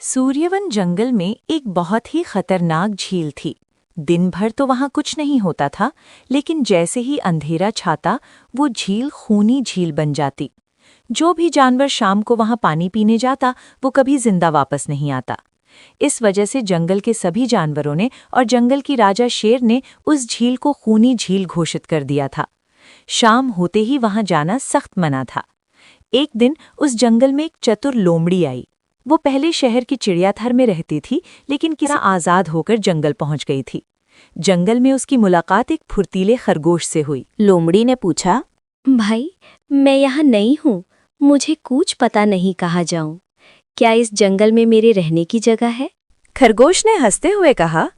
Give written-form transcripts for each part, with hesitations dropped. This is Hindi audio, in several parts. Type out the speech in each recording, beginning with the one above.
सूर्यवन जंगल में एक बहुत ही खतरनाक झील थी। दिन भर तो वहां कुछ नहीं होता था, लेकिन जैसे ही अंधेरा छाता वो झील खूनी झील बन जाती। जो भी जानवर शाम को वहां पानी पीने जाता वो कभी जिंदा वापस नहीं आता। इस वजह से जंगल के सभी जानवरों ने और जंगल की राजा शेर ने उस झील को खूनी झील घोषित कर दिया था। शाम होते ही वहां जाना सख्त मना था। एक दिन उस जंगल में एक चतुर लोमड़ी आई। वो पहले शहर की चिड़ियाघर में रहती थी, लेकिन किसी आज़ाद होकर जंगल पहुंच गई थी। जंगल में उसकी मुलाकात एक फुर्तीले खरगोश से हुई। लोमड़ी ने पूछा, भाई, मैं यहाँ नई हूँ, मुझे कुछ पता नहीं कहाँ जाऊँ। क्या इस जंगल में मेरे रहने की जगह है? खरगोश ने हंसते हुए कहा,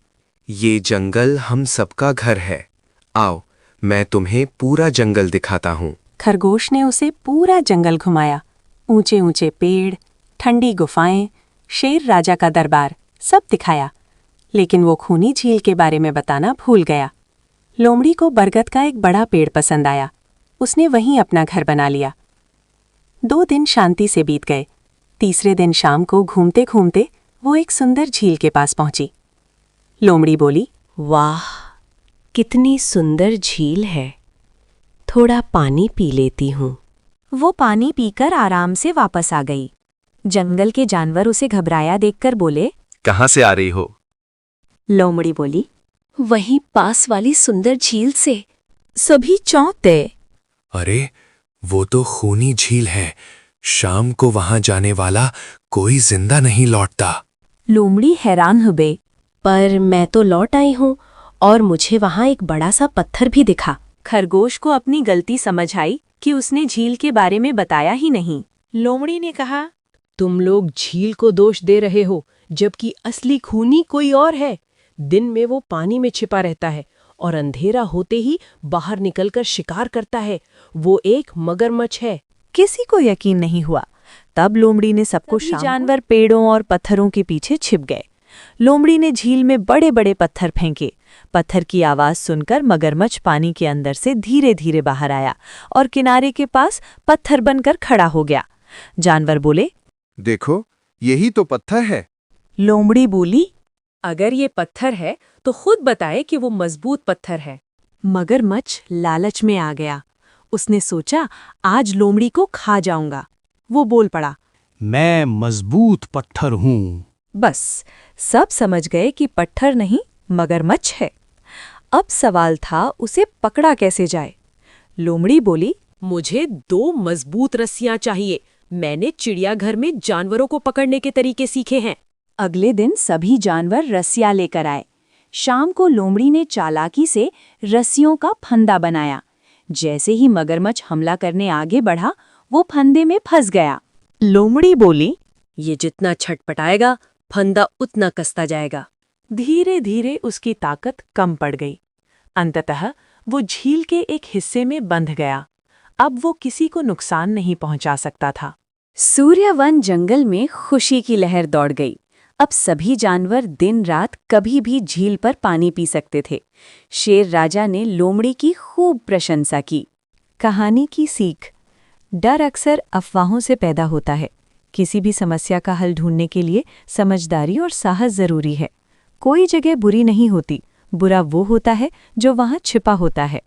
ये जंगल हम सबका घर है। आओ, मैं तुम्हें पूरा जंगल दिखाता हूँ। खरगोश ने उसे पूरा जंगल घुमाया। ऊंचे ऊंचे पेड़, ठंडी गुफाएं, शेर राजा का दरबार, सब दिखाया। लेकिन वो खूनी झील के बारे में बताना भूल गया। लोमड़ी को बरगद का एक बड़ा पेड़ पसंद आया। उसने वहीं अपना घर बना लिया। 2 दिन शांति से बीत गए। तीसरे दिन शाम को घूमते घूमते वो एक सुंदर झील के पास पहुंची। लोमड़ी बोली, वाह, कितनी सुंदर झील है। थोड़ा पानी पी लेती हूँ। वो पानी पीकर आराम से वापस आ गई। जंगल के जानवर उसे घबराया देखकर बोले, कहाँ से आ रही हो? लोमड़ी बोली, वहीं पास वाली सुंदर झील से। सभी चौंक गए। अरे, वो तो खूनी झील है। शाम को वहां जाने वाला कोई जिंदा नहीं लौटता। लोमड़ी हैरान हुए। पर मैं तो लौट आई हूँ और मुझे वहाँ एक बड़ा सा पत्थर भी दिखा। खरगोश को अपनी गलती समझ आई कि उसने झील के बारे में बताया ही नहीं। लोमड़ी ने कहा, तुम लोग झील को दोष दे रहे हो, जबकि असली खूनी कोई और है। दिन में वो पानी में छिपा रहता है और अंधेरा होते ही बाहर निकलकर शिकार करता है। वो एक मगरमच्छ है। किसी को यकीन नहीं हुआ। तब लोमड़ी ने सबको जानवर पेड़ों और पत्थरों के पीछे छिप गए। लोमड़ी ने झील में बड़े बड़े पत्थर फेंके। पत्थर की आवाज सुनकर मगरमच्छ पानी के अंदर से धीरे धीरे बाहर आया और किनारे के पास पत्थर बनकर खड़ा हो गया। जानवर बोले, देखो, यही तो पत्थर है। लोमड़ी बोली, अगर ये पत्थर है तो खुद बताए कि वो मजबूत पत्थर है। मगरमच्छ लालच में आ गया। उसने सोचा, आज लोमड़ी को खा जाऊंगा। वो बोल पड़ा, मैं मजबूत पत्थर हूँ। बस सब समझ गए कि पत्थर नहीं, मगरमच्छ है। अब सवाल था, उसे पकड़ा कैसे जाए। लोमड़ी बोली, मुझे 2 मजबूत रस्सियां चाहिए। मैंने चिड़ियाघर में जानवरों को पकड़ने के तरीके सीखे हैं। अगले दिन सभी जानवर रस्सियां लेकर आए। शाम को लोमड़ी ने चालाकी से रस्सियों का फंदा बनाया। जैसे ही मगरमच्छ हमला करने आगे बढ़ा, वो फंदे में फंस गया। लोमड़ी बोली, ये जितना छटपटाएगा, फंदा उतना कसता जाएगा। धीरे धीरे उसकी ताकत कम पड़ गई। अंततः वो झील के एक हिस्से में बंध गया। अब वो किसी को नुकसान नहीं पहुंचा सकता था। सूर्यवन जंगल में खुशी की लहर दौड़ गई। अब सभी जानवर दिन रात कभी भी झील पर पानी पी सकते थे। शेर राजा ने लोमड़ी की खूब प्रशंसा की। कहानी की सीख: डर अक्सर अफवाहों से पैदा होता है। किसी भी समस्या का हल ढूंढने के लिए समझदारी और साहस जरूरी है। कोई जगह बुरी नहीं होती, बुरा वो होता है जो वहां छिपा होता है।